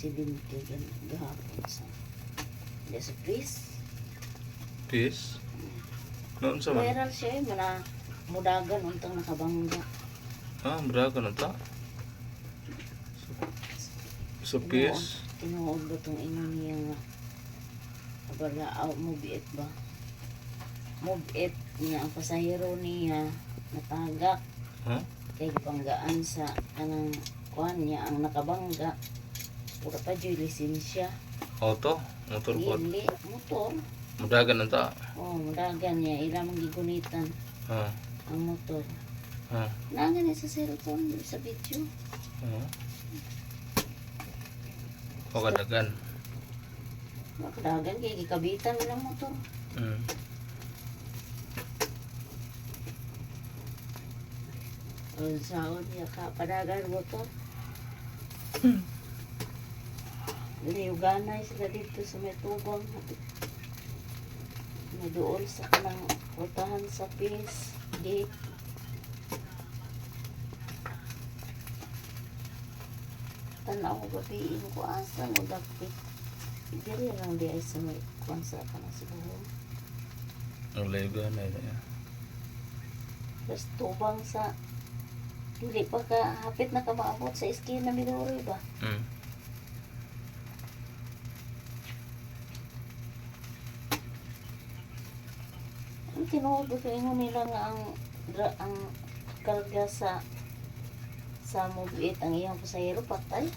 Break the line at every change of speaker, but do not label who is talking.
aksidente gahapon sa Pris.
Pis? Noon sa man?
Viral siya mudagan untang nakabangga.
Braga na ta? Sa pis?
Tinuod ba itong ino niya nga abala mubiit ba? Mubiit niya ang pasahero niya natagak. Kay gipanggaan sa kanang kuan niya ang nakabangga. Pura pa dyo'y lisensya.
Auto? Motor po?
Dili, motor.
Mudagan na ta?
Mudagan niya. Ilang gigunitan ang motor. Nangan niya sa cellphone, sa video.
O kadagan?
Kadagan, kaya gikabitan nilang motor. Sahod niya ka, padagan motor. Liuganay sila dito sa may tubang. May doon sa kanang utahan sa Pis gate. Tanaw ko gabiin ko asa mo dapit. Dili lang di ay sa may kwansa ka na siguro.
Liuganay na yan.
Tapos tubang sa dili pa ka hapit na ka maabot sa eskin na Midori ba? Ang tinuod ko ingon nila nga ang karga sa Mobiit ang iyang pasahero patay.